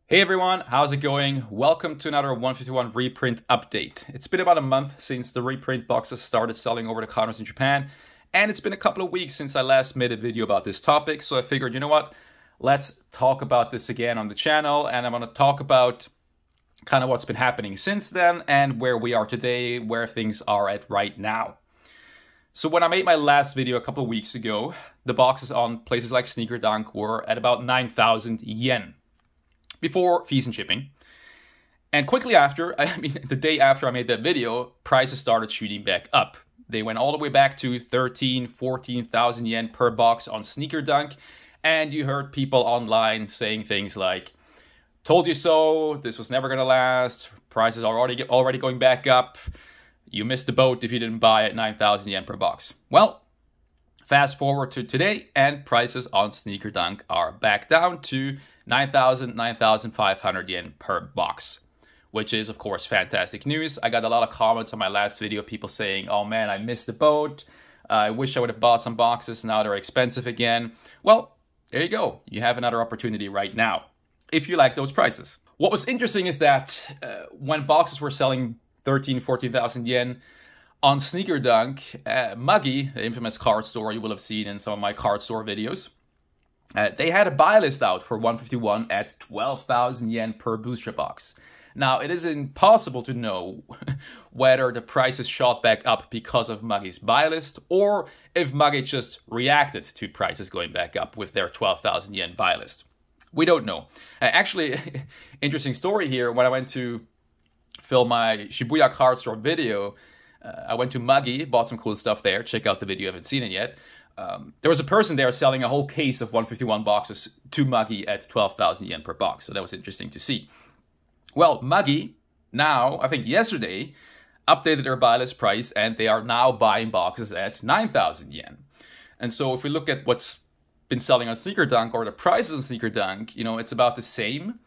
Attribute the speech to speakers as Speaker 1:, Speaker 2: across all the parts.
Speaker 1: Hey everyone, how's it going? Welcome to another 151 reprint update. It's been about a month since the reprint boxes started selling over the counters in Japan, and it's been a couple of weeks since I last made a video about this topic, so I figured, you know what? Let's talk about this again on the channel, and I'm going to talk about kind of what's been happening since then and where we are today, where things are at right now. So when I made my last video a couple of weeks ago, the boxes on places like Sneaker Dunk were at about 9,000 yen. Before fees and shipping. And quickly after, the day after I made that video, prices started shooting back up. They went all the way back to 13,000, 14,000 yen per box on Sneaker Dunk. And you heard people online saying things like, told you so, this was never gonna last, prices are already going back up, you missed the boat if you didn't buy at 9,000 yen per box. Well, fast forward to today and prices on Sneaker Dunk are back down to 9,000, 9,500 yen per box, which is, of course, fantastic news. I got a lot of comments on my last video, people saying, oh man, I missed the boat. I wish I would have bought some boxes. Now they're expensive again. Well, there you go. You have another opportunity right now, if you like those prices. What was interesting is that when boxes were selling 13,000, 14,000 yen, on Sneaker Dunk, Muggy, the infamous card store you will have seen in some of my card store videos, they had a buy list out for 151 at 12,000 yen per booster box. Now, it is impossible to know whether the prices shot back up because of Muggy's buy list or if Muggy just reacted to prices going back up with their 12,000 yen buy list. We don't know. Actually, interesting story here. When I went to film my Shibuya card store video, I went to Muggy, bought some cool stuff there. Check out the video if you haven't seen it yet. There was a person there selling a whole case of 151 boxes to Muggy at 12,000 yen per box. So that was interesting to see. Well, Muggy now, I think yesterday, updated their buy list price and they are now buying boxes at 9,000 yen. And so if we look at what's been selling on Sneaker Dunk or the prices on Sneaker Dunk, you know, it's about the same.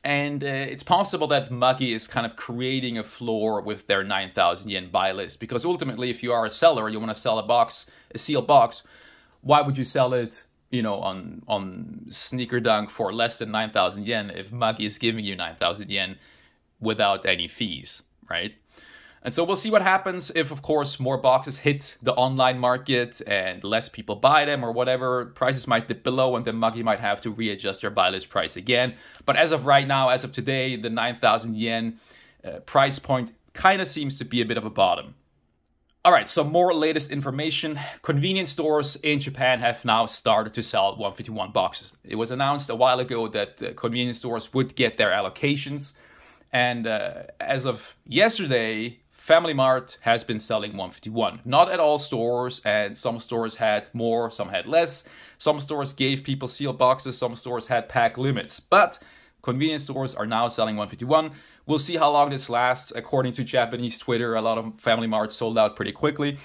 Speaker 1: And it's possible that Muggy is kind of creating a floor with their 9,000 yen buy list. Because ultimately, if you are a seller, you want to sell a sealed box, why would you sell it, you know, on Sneaker Dunk for less than 9,000 yen if Muggy is giving you 9,000 yen without any fees, right? And so we'll see what happens if, of course, more boxes hit the online market and less people buy them or whatever. Prices might dip below and then Muggy might have to readjust their buy list price again. But as of right now, as of today, the 9,000 yen price point kind of seems to be a bit of a bottom. All right, so more latest information. Convenience stores in Japan have now started to sell 151 boxes. It was announced a while ago that convenience stores would get their allocations. And as of yesterday, Family Mart has been selling 151. Not at all stores, and some stores had more, some had less. Some stores gave people sealed boxes, some stores had pack limits. But convenience stores are now selling 151. We'll see how long this lasts. According to Japanese Twitter, a lot of Family Marts sold out pretty quickly.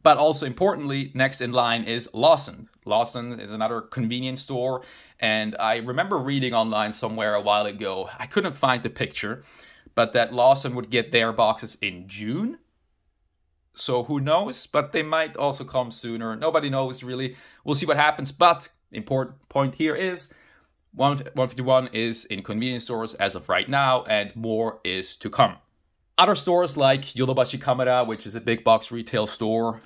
Speaker 1: But also importantly, next in line is Lawson. Lawson is another convenience store. And I remember reading online somewhere a while ago, I couldn't find the picture, but that Lawson would get their boxes in June. So who knows? But they might also come sooner. Nobody knows really. We'll see what happens. But important point here is 151 is in convenience stores as of right now, and more is to come. Other stores like Yodobashi Kamera, which is a big box retail store,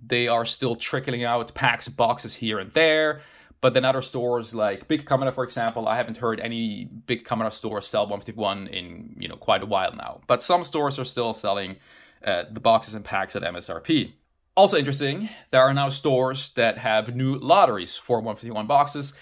Speaker 1: they are still trickling out packs of boxes here and there. But then other stores like Big Camera, for example, I haven't heard any Big Camera stores sell 151 in quite a while now. But some stores are still selling the boxes and packs at MSRP. Also interesting, there are now stores that have new lotteries for 151 boxes.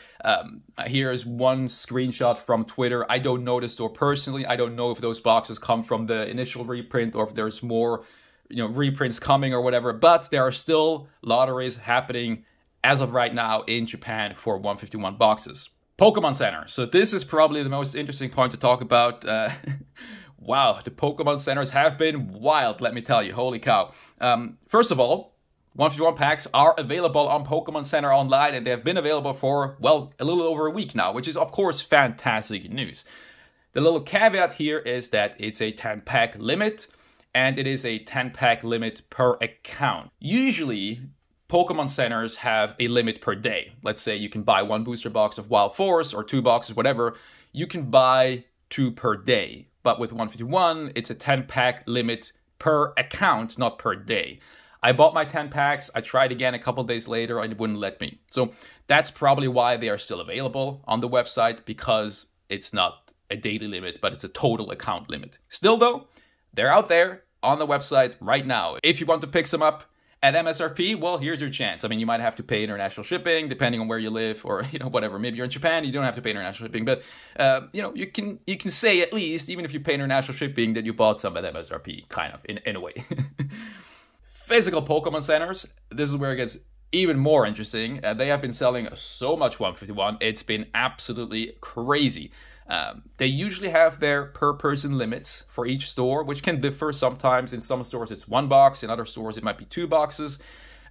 Speaker 1: Here is one screenshot from Twitter. I don't know the store personally. I don't know if those boxes come from the initial reprint or if there's more reprints coming or whatever. But there are still lotteries happening as of right now in Japan for 151 boxes. Pokémon Center. So this is probably the most interesting point to talk about. Wow, the Pokémon Centers have been wild, let me tell you. Holy cow. First of all, 151 packs are available on Pokémon Center online, and they have been available for, well, a little over a week now, which is, of course, fantastic news. The little caveat here is that it's a 10-pack limit, and it is a 10-pack limit per account. Usually, Pokemon centers have a limit per day. Let's say you can buy one booster box of Wild Force or two boxes, whatever. you can buy 2 per day. But with 151, it's a 10-pack limit per account, not per day. I bought my 10 packs. I tried again a couple days later and it wouldn't let me. So that's probably why they are still available on the website, because it's not a daily limit, but it's a total account limit. Still though, they're out there on the website right now. If you want to pick some up at MSRP, well, here's your chance. I mean, you might have to pay international shipping depending on where you live, or whatever. Maybe you're in Japan, you don't have to pay international shipping, but you can say at least, even if you pay international shipping, that you bought some at MSRP, kind of in a way. Physical Pokemon centers. This is where it gets even more interesting. They have been selling so much 151. It's been absolutely crazy. They usually have their per person limits for each store, which can differ sometimes. In some stores it's 1 box, in other stores it might be 2 boxes.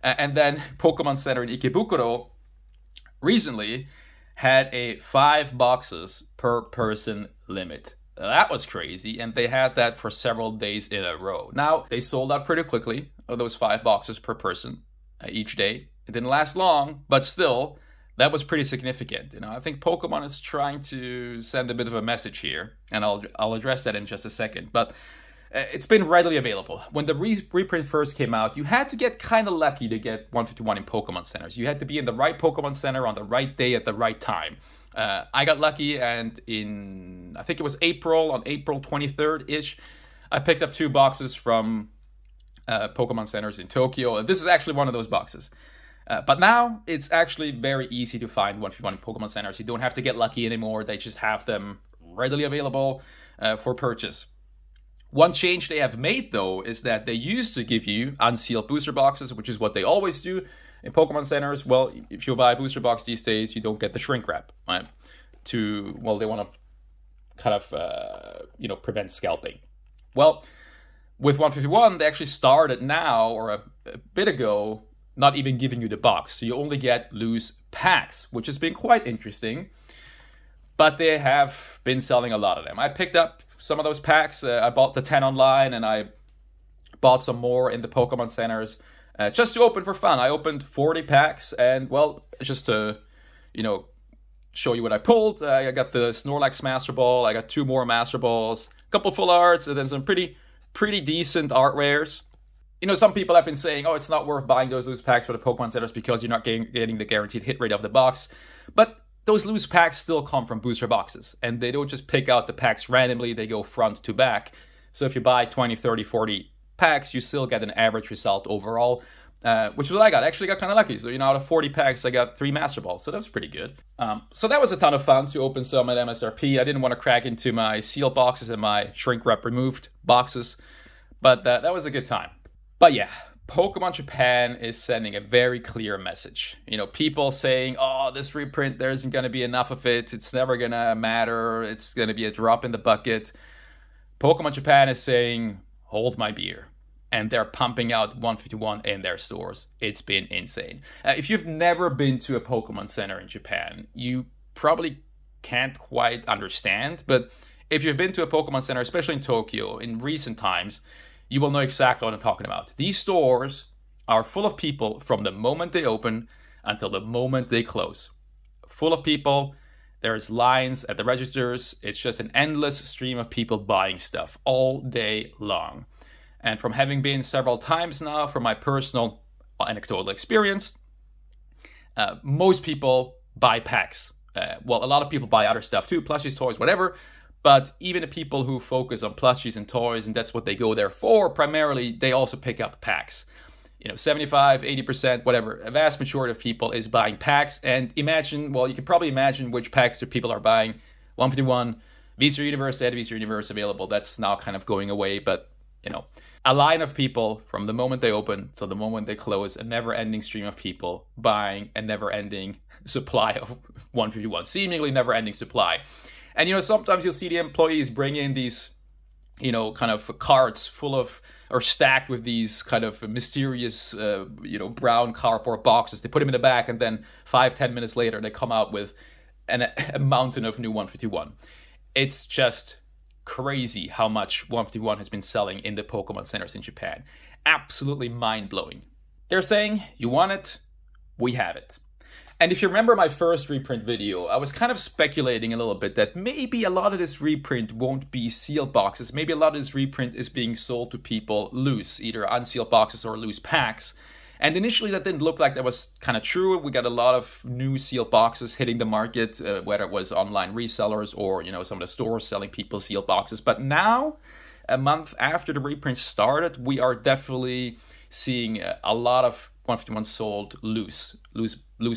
Speaker 1: And then Pokemon Center in Ikebukuro recently had a 5 boxes per person limit. That was crazy, and they had that for several days in a row. Now, they sold out pretty quickly of those 5 boxes per person each day. It didn't last long, but still, that was pretty significant. I think Pokemon is trying to send a bit of a message here, and I'll address that in just a second. But it's been readily available. When the reprint first came out, you had to get kind of lucky to get 151 in Pokemon centers. You had to be in the right Pokemon center on the right day at the right time. I got lucky, and I think it was on April 23rd-ish, I picked up 2 boxes from Pokemon centers in Tokyo. This is actually one of those boxes. But now it's actually very easy to find 151 in Pokemon centers. You don't have to get lucky anymore. They just have them readily available for purchase. One change they have made, though, is that they used to give you unsealed booster boxes, which is what they always do in Pokemon centers. Well, if you buy a booster box these days, you don't get the shrink wrap, right? They want to kind of, prevent scalping. Well, with 151, they actually started now, or a bit ago, not even giving you the box. So you only get loose packs, which has been quite interesting. But they have been selling a lot of them. I picked up some of those packs. I bought the 10 online, and I bought some more in the Pokemon centers just to open for fun. I opened 40 packs, and well, just to, show you what I pulled. I got the Snorlax Master Ball. I got 2 more Master Balls, a couple full arts, and then some pretty decent art rares. Some people have been saying, oh, it's not worth buying those loose packs for the Pokemon centers because you're not getting the guaranteed hit rate of the box. But those loose packs still come from booster boxes, and they don't just pick out the packs randomly. They go front to back. So if you buy 20, 30, 40 packs, you still get an average result overall, which is what I got. I actually got kind of lucky. So, out of 40 packs, I got 3 Master Balls. So that was pretty good. So that was a ton of fun to open some at MSRP. I didn't want to crack into my sealed boxes and my shrink wrap removed boxes, but that was a good time. But yeah, Pokemon Japan is sending a very clear message. People saying, oh, this reprint, there isn't going to be enough of it. It's never going to matter. It's going to be a drop in the bucket. Pokemon Japan is saying, hold my beer. And they're pumping out 151 in their stores. It's been insane. If you've never been to a Pokemon Center in Japan, you probably can't quite understand. But if you've been to a Pokemon Center, especially in Tokyo, in recent times, you will know exactly what I'm talking about. These stores are full of people from the moment they open until the moment they close. Full of people. There's lines at the registers. It's just an endless stream of people buying stuff all day long. And from having been several times now, from my personal anecdotal experience, most people buy packs. A lot of people buy other stuff too, plushies, toys, whatever. But even the people who focus on plushies and toys, and that's what they go there for, primarily, they also pick up packs. 75, 80%, whatever. A vast majority of people is buying packs. And you can probably imagine which packs the people are buying. 151, Visa Universe, they had Visa Universe available. That's now kind of going away. But, a line of people from the moment they open to the moment they close, a never-ending stream of people buying a never-ending supply of 151. Seemingly never-ending supply. And, sometimes you'll see the employees bring in these, kind of carts full of, or stacked with these kind of mysterious, brown cardboard boxes. They put them in the back, and then 5-10 minutes later, they come out with a mountain of new 151. It's just crazy how much 151 has been selling in the Pokemon centers in Japan. Absolutely mind-blowing. They're saying, you want it, we have it. And if you remember my first reprint video, I was kind of speculating a little bit that maybe a lot of this reprint won't be sealed boxes. Maybe a lot of this reprint is being sold to people loose, either unsealed boxes or loose packs. And initially that didn't look like that was kind of true. We got a lot of new sealed boxes hitting the market, whether it was online resellers or, you know, some of the stores selling people sealed boxes. But now, a month after the reprint started, we are definitely seeing a lot of 151 sold loose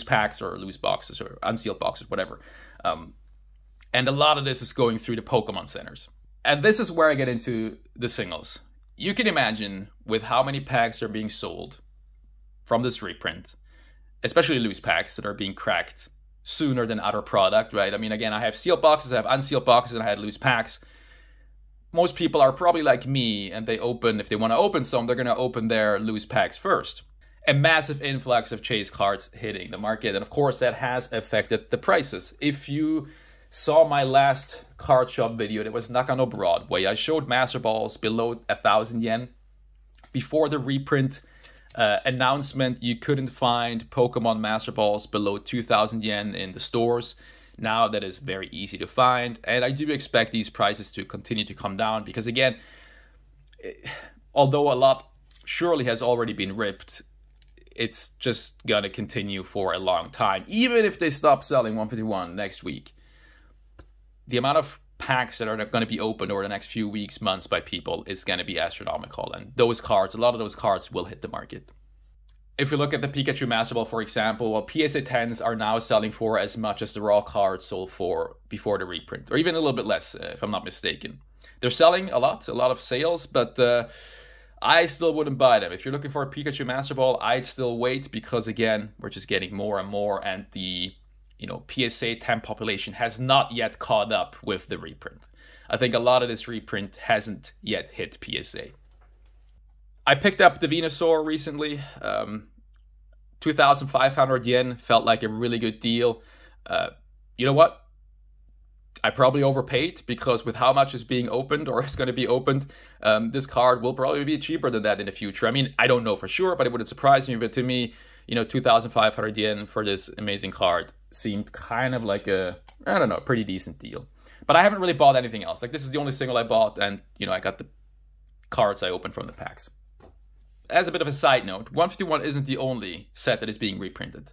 Speaker 1: packs or loose boxes or unsealed boxes, whatever. And a lot of this is going through the Pokemon centers. And this is where I get into the singles. You can imagine with how many packs are being sold from this reprint, especially loose packs that are being cracked sooner than other product, right? I mean, again, I have sealed boxes, I have unsealed boxes, and I had loose packs. Most people are probably like me, and they open, if they want to open some, they're going to open their loose packs first. A massive influx of chase cards hitting the market, and of course that has affected the prices. If you saw my last card shop video that was Nakano Broadway, I showed Master Balls below 1,000 yen. Before the reprint announcement, you couldn't find Pokemon Master Balls below 2,000 yen in the stores. Now that is very easy to find, and I do expect these prices to continue to come down because, again, although a lot surely has already been ripped, it's just gonna continue for a long time. Even if they stop selling 151 next week, the amount of packs that are going to be opened over the next few weeks, months by people is going to be astronomical. And those cards, a lot of those cards will hit the market. If you look at the Pikachu Master Ball, for example, well, PSA 10s are now selling for as much as the raw cards sold for before the reprint, or even a little bit less, if I'm not mistaken. They're selling a lot of sales, but I still wouldn't buy them. If you're looking for a Pikachu Master Ball, I'd still wait because, again, we're just getting more and more, and the PSA 10 population has not yet caught up with the reprint. I think a lot of this reprint hasn't yet hit PSA. I picked up the Venusaur recently. 2,500 yen felt like a really good deal. You know what? I probably overpaid because with how much is being opened or is going to be opened, this card will probably be cheaper than that in the future. I mean, I don't know for sure, but it wouldn't surprise me. But to me, 2,500 yen for this amazing card seemed kind of like a, I don't know, pretty decent deal. But I haven't really bought anything else. Like, this is the only single I bought, and, I got the cards I opened from the packs. As a bit of a side note, 151 isn't the only set that is being reprinted.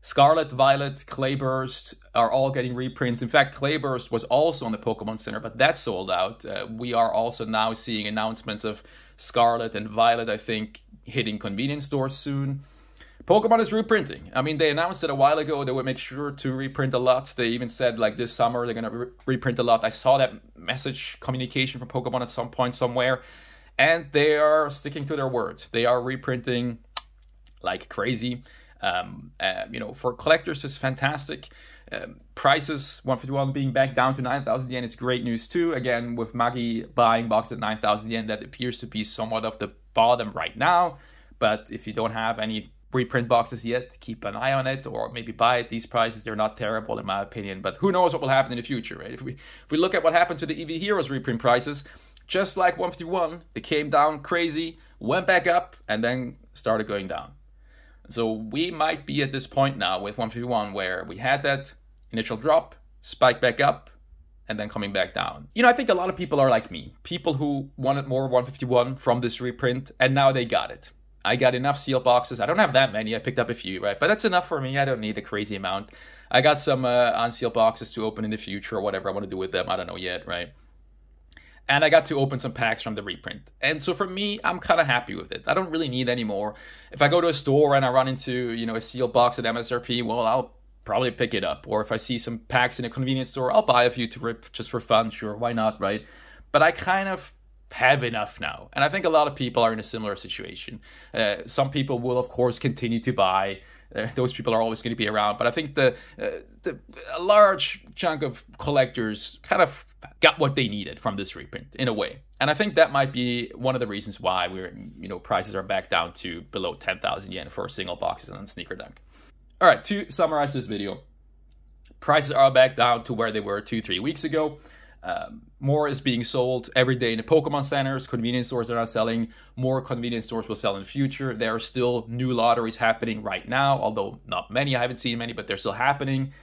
Speaker 1: Scarlet, Violet, Clayburst are all getting reprints. In fact, Clayburst was also on the Pokemon Center, but that sold out. We are also now seeing announcements of Scarlet and Violet, I think, hitting convenience stores soon. Pokemon is reprinting. I mean, they announced it a while ago. They would make sure to reprint a lot. They even said, like, this summer they're going to reprint a lot. I saw that message communication from Pokemon at some point somewhere. And they are sticking to their word. They are reprinting like crazy. For collectors, it's fantastic. Prices, 151 being back down to 9,000 yen is great news too. Again, with Magi buying box at 9,000 yen, that appears to be somewhat of the bottom right now. But if you don't have any reprint boxes yet, keep an eye on it, or maybe buy at these prices. They're not terrible in my opinion, but who knows what will happen in the future, right? If we look at what happened to the EV Heroes reprint prices, just like 151, they came down crazy, went back up, and then started going down. So we might be at this point now with 151 where we had that initial drop, spike back up, and then coming back down. I think a lot of people are like me, people who wanted more 151 from this reprint, and now they got it. I got enough sealed boxes. I don't have that many. I picked up a few, right? But that's enough for me. I don't need a crazy amount. I got some unsealed boxes to open in the future or whatever I want to do with them. I don't know yet, right? And I got to open some packs from the reprint. And so for me, I'm kind of happy with it. I don't really need any more. If I go to a store and I run into, a sealed box at MSRP, well, I'll probably pick it up. Or if I see some packs in a convenience store, I'll buy a few to rip just for fun. Sure, why not, right? But I kind of have enough now. And I think a lot of people are in a similar situation. Some people will, of course, continue to buy. Those people are always going to be around. But I think a large chunk of collectors kind of got what they needed from this reprint in a way. And I think that might be one of the reasons why prices are back down to below 10,000 yen for single boxes on Sneaker Dunk. All right, to summarize this video, prices are back down to where they were 2-3 weeks ago. More is being sold every day in the Pokemon centers. Convenience stores are not selling. More convenience stores will sell in the future. There are still new lotteries happening right now, although not many. I haven't seen many, but they're still happening.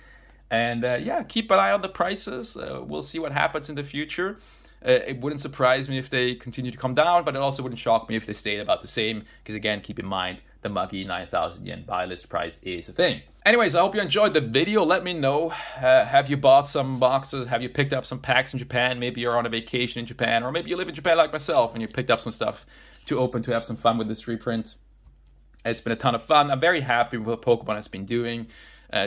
Speaker 1: And yeah, keep an eye on the prices. We'll see what happens in the future. It wouldn't surprise me if they continue to come down, but it also wouldn't shock me if they stayed about the same, because again, keep in mind, the muggy 9,000 yen buy list price is a thing. Anyways, I hope you enjoyed the video. Let me know, have you bought some boxes? Have you picked up some packs in Japan? Maybe you're on a vacation in Japan, or maybe you live in Japan like myself and you picked up some stuff to open to have some fun with this reprint. It's been a ton of fun. I'm very happy with what Pokemon has been doing.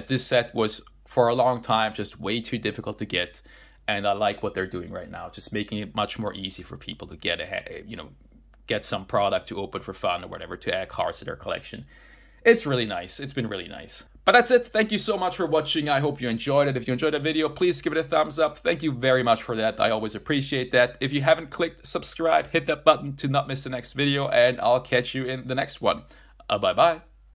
Speaker 1: This set was, for a long time, just way too difficult to get. And I like what they're doing right now, just making it much more easy for people to get some product to open for fun or whatever, to add cards to their collection. It's really nice. It's been really nice. But that's it. Thank you so much for watching. I hope you enjoyed it. If you enjoyed the video, please give it a thumbs up. Thank you very much for that. I always appreciate that. If you haven't clicked subscribe, hit that button to not miss the next video, and I'll catch you in the next one. Bye-bye.